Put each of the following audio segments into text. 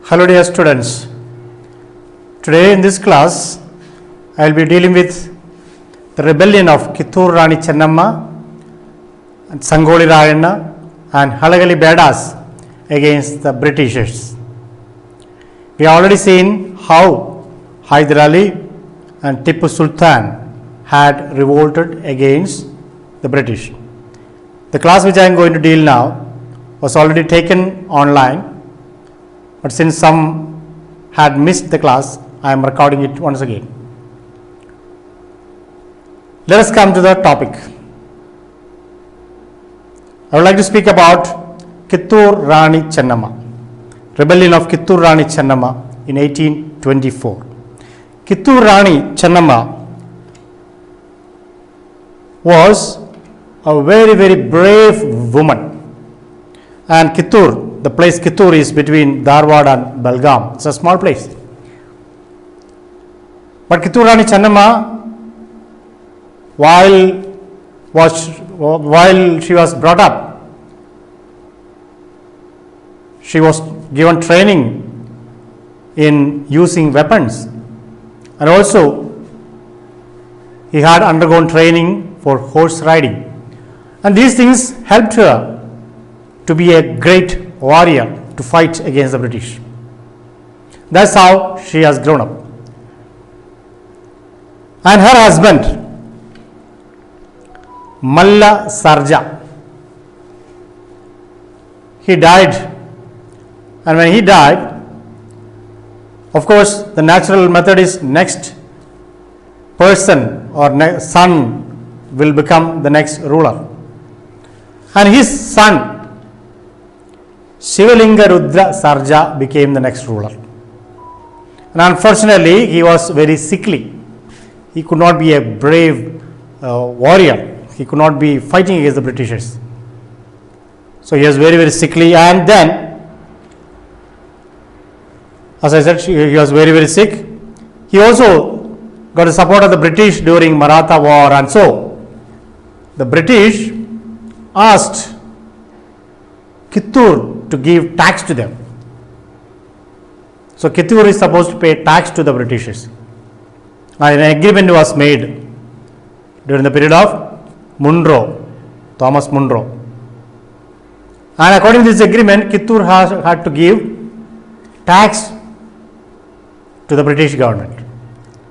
Hello dear students, today in this class I will be dealing with the rebellion of Kittur Rani Chennamma and Sangoli Rayana and Halagali Bedas against the Britishers. We have already seen how Hyder Ali and Tipu Sultan had revolted against the British. The class which I am going to deal now was already taken online, but since some had missed the class, I am recording it once again. Let us come to the topic. I would like to speak about Kittur Rani Chennamma, rebellion of Kittur Rani Chennamma in 1824. Kittur Rani Chennamma was a very brave woman, and Kittur, the place Kittur is between Dharwad and Belgaum. It's a small place. But Kittur Rani Chennamma, while she was brought up, she was given training in using weapons, and also he had undergone training for horse riding, and these things helped her to be a great warrior to fight against the British. That's how she has grown up. And her husband, Malla Sarja, he died, and when he died, of course the natural method is next person or son will become the next ruler, and his son Shivalinga Rudra Sarja became the next ruler. And unfortunately, he was very sickly. He could not be a brave warrior. He could not be fighting against the Britishers. So he was very sickly, and then, as I said, he was very sick. He also got the support of the British during Maratha war, and so the British asked Kittur to give tax to them. So Kittur is supposed to pay tax to the Britishers. And an agreement was made during the period of Munro, Thomas Munro. And according to this agreement, Kittur had to give tax to the British government,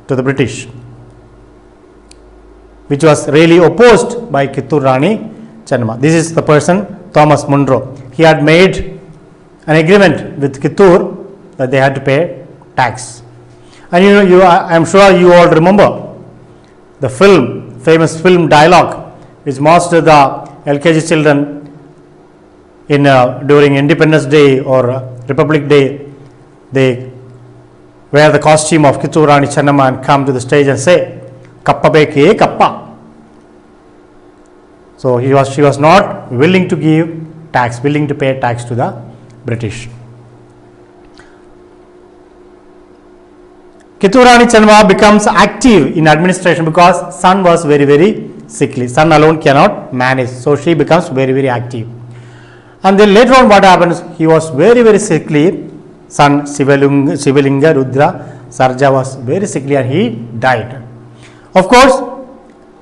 to the British, which was really opposed by Kittur Rani Chennamma. This is the person, Thomas Munro. He had made an agreement with Kittur that they had to pay tax. And I am sure you all remember the famous film dialogue which most of the LKG children during Independence Day or Republic Day, they wear the costume of Kittur Rani Chennamma and come to the stage and say, "Kappa beke kappa." So she was not willing to give tax, willing to pay tax to the British. Kittur Rani Chennamma becomes active in administration because son was very sickly. Son alone cannot manage, so she becomes very active. And then later on what happens, he was very sickly. Son Shivalinga Rudra Sarja was very sickly and he died. Of course,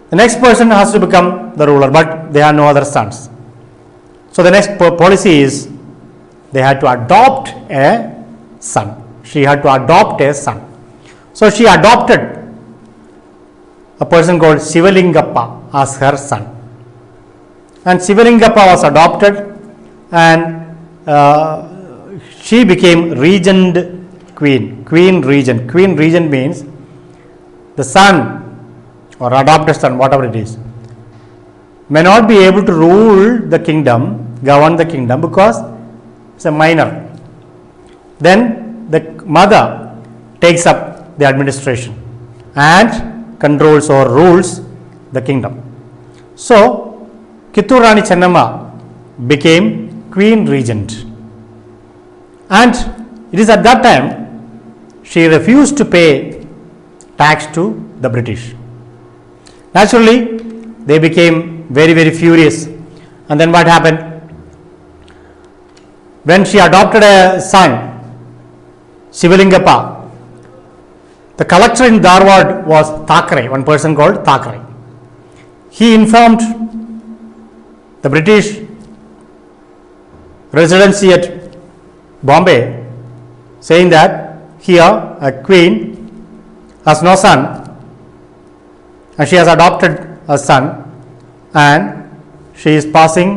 the next person has to become the ruler, but they have no other sons. So the next policy is they had to adopt a son. She had to adopt a son. So she adopted a person called Shivalingappa as her son. And Shivalingappa was adopted, and she became regent queen. Queen regent means the son or adopted son, whatever it is, may not be able to rule the kingdom, govern the kingdom, because it's a minor. Then the mother takes up the administration and controls or rules the kingdom. So Kittur Rani Chennamma became queen regent, and it is at that time she refused to pay tax to the British. Naturally, they became very furious, and then what happened? When she adopted a son, Shivalingappa. The collector in Dharwad was Thackeray, one person called Thackeray. He informed the British residency at Bombay, saying that here a queen has no son and she has adopted a son and she is passing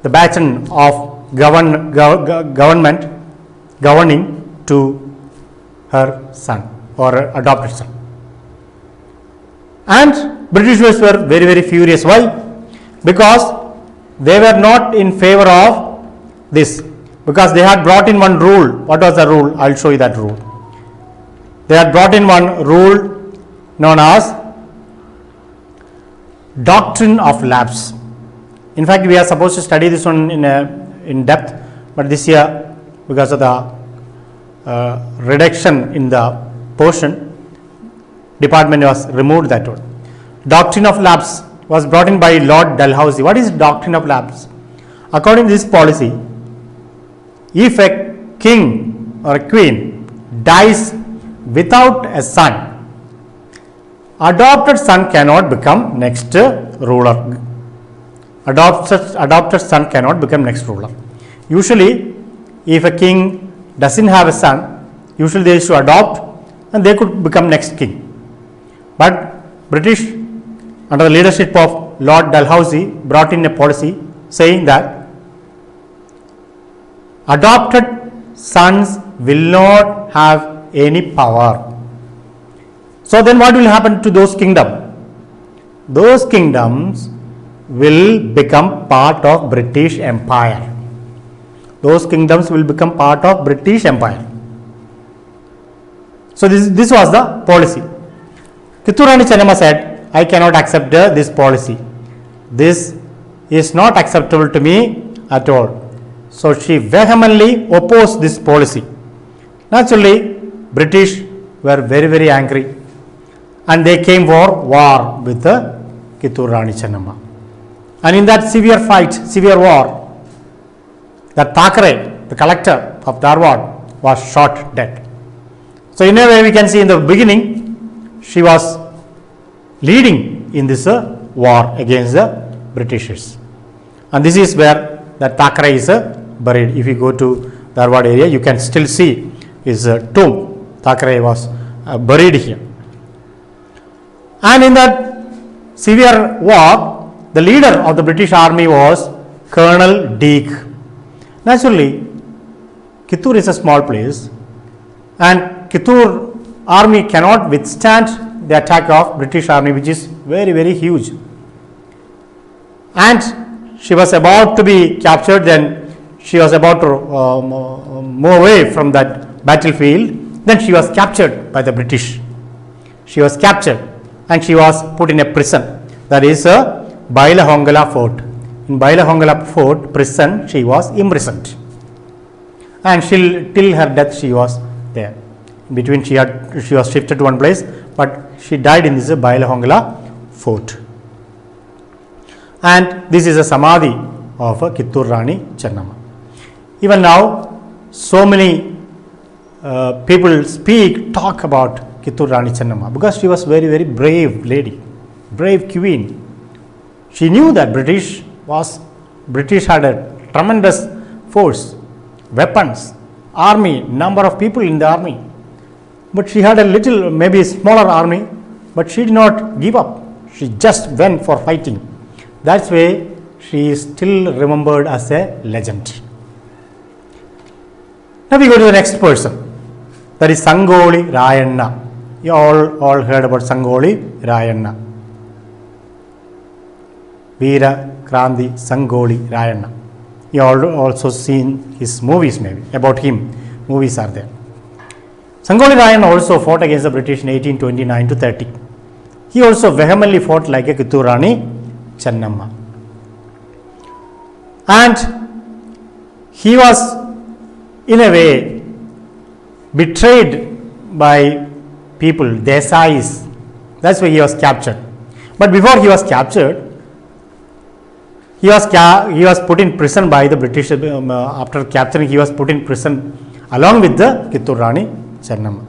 the baton of governing to her son or adopted son. And Britishers were very, very furious. Why? Because they were not in favor of this, because they had brought in one rule. What was the rule? I will show you that rule. They had brought in one rule known as doctrine of lapse. In fact, we are supposed to study this one in depth, but this year, because of the reduction in the portion, department was removed that one. Doctrine of lapse was brought in by Lord Dalhousie. What is doctrine of lapse? According to this policy, if a king or a queen dies without a son, adopted son cannot become next ruler. Adopted son cannot become next ruler. Usually, if a king doesn't have a son, usually they used to adopt and they could become next king. But British, under the leadership of Lord Dalhousie, brought in a policy saying that adopted sons will not have any power. So then what will happen to those kingdoms? Those kingdoms will become part of British Empire. Those kingdoms will become part of British Empire. So this was the policy. Kittur Rani Chennamma said, I cannot accept this policy. This is not acceptable to me at all. So she vehemently opposed this policy. Naturally, British were very, very angry and they came for war with Kittur Rani Chennamma. And in that severe fight, severe war, that Thackeray, the collector of Dharwad, was shot dead. So in a way we can see in the beginning, she was leading in this war against the Britishers. And this is where the Thackeray is buried. If you go to Dharwad area, you can still see his tomb. Thackeray was buried here. And in that severe war, the leader of the British army was Colonel Deak. Naturally, Kittur is a small place and Kittur army cannot withstand the attack of British army, which is very, very huge. And she was about to be captured, then she was about to move away from that battlefield. Then she was captured by the British. She was captured and she was put in a prison. That is Bailahongala Fort. In Bailahongala Fort prison, she was imprisoned. And till her death, she was there. In between, she was shifted to one place, but she died in this Bailahongala Fort. And this is a samadhi of Kittur Rani Chennamma. Even now, so many people talk about Kittur Rani Chennamma because she was very, very brave lady, brave queen. She knew that British had a tremendous force, weapons, army, number of people in the army. But she had a little, maybe smaller army, but she did not give up. She just went for fighting. That's why she is still remembered as a legend. Now we go to the next person. That is Sangoli Rayanna. You all heard about Sangoli Rayanna. Veera Kranti Sangoli Rayanna. You all also seen his movies, maybe about him. Movies are there. Sangoli Rayanna also fought against the British in 1829 to 30. He also vehemently fought like a Kittur Rani Chennamma. And he was in a way betrayed by people, Desais. That's why he was captured. But before he was captured, he was put in prison by the British. After capturing, he was put in prison along with the Kittur Rani Chennamma.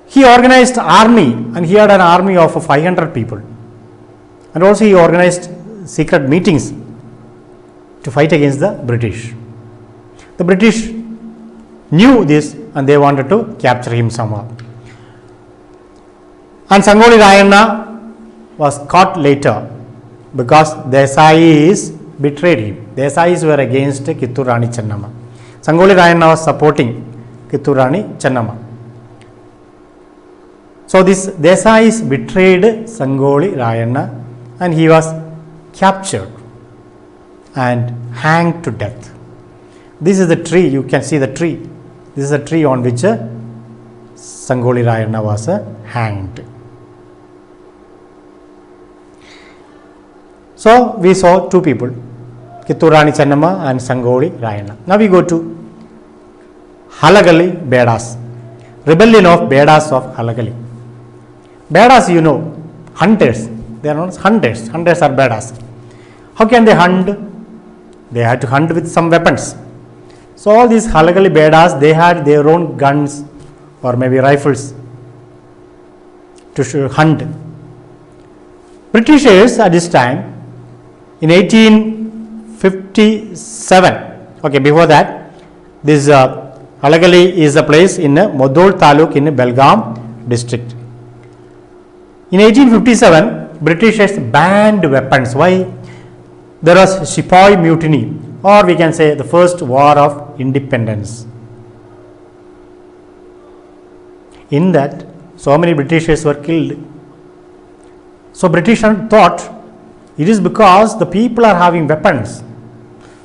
He organized army, and he had an army of 500 people, and also he organized secret meetings to fight against the British. The British knew this and they wanted to capture him somehow. And Sangoli Rayanna was caught later because Desais betrayed him. Desais were against Kittur Rani Chennamma. Sangoli Rayanna was supporting Kittur Rani Chennamma. So this Desais betrayed Sangoli Rayanna and he was captured and hanged to death. This is the tree, you can see the tree. This is a tree on which Sangoli Rayanna was hanged. So we saw two people, Kittur Rani Chennamma and Sangoli Rayanna. Now we go to Halagali Bedas, rebellion of Bedas of Halagali. Bedas, you know, hunters. They are not hunters. Hunters are Bedas. How can they hunt? They had to hunt with some weapons. So all these Halagali Bedas, they had their own guns or maybe rifles to hunt. Britishers at this time, in 1857, okay, before that, this Halagali is a place in Modol Taluk in Belgaum district. In 1857, Britishers banned weapons. Why? There was Sepoy mutiny, or we can say the first war of independence. In that, so many Britishers were killed. So Britishers thought it is because the people are having weapons.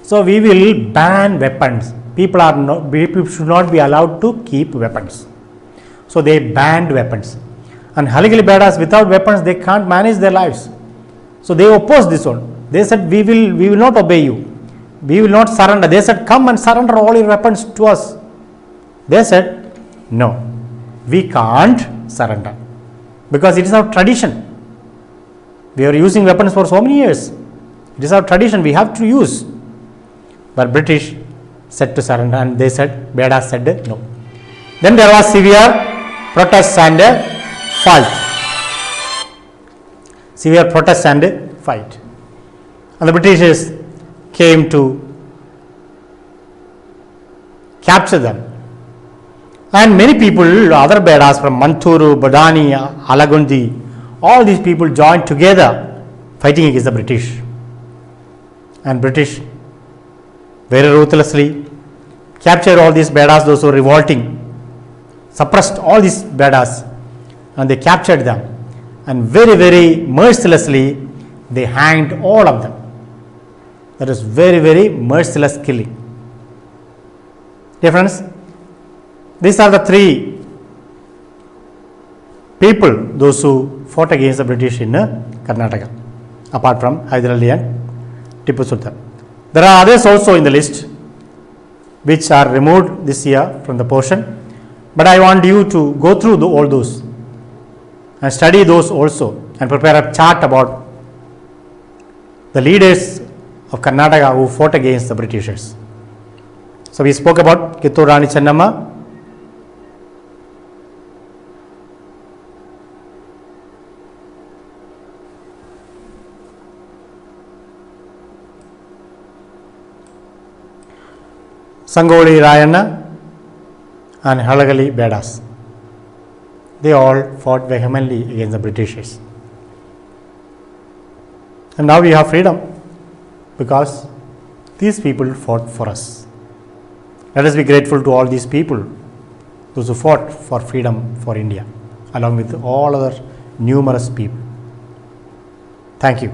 So we will ban weapons. People should not be allowed to keep weapons. So they banned weapons. And Halagali Bedas, without weapons, they can't manage their lives. So they opposed this one. They said, we will not obey you. We will not surrender. They said, come and surrender all your weapons to us. They said, no, we can't surrender because it is our tradition. We are using weapons for so many years. It is our tradition, we have to use. But British said to surrender and they said, Bedas said no. Then there was severe protest and fight. Severe protest and fight. And the Britishers came to capture them. And many people, other Bedas from Manturu, Badani, Alagundi, all these people joined together fighting against the British. And British very ruthlessly captured all these Bedas, those who were revolting, suppressed all these Bedas, and they captured them. And very, very mercilessly, they hanged all of them. That is very, very merciless killing. Dear friends, these are the three people, those who fought against the British in Karnataka, apart from Hyder Ali and Tipu Sultan. There are others also in the list which are removed this year from the portion, but I want you to go through all those and study those also and prepare a chart about the leaders of Karnataka who fought against the Britishers. So we spoke about Kittur Rani Chennamma, Sangoli Rayanna and Halagali Bedas. They all fought vehemently against the Britishers. And now we have freedom because these people fought for us. Let us be grateful to all these people, those who fought for freedom for India, along with all other numerous people. Thank you.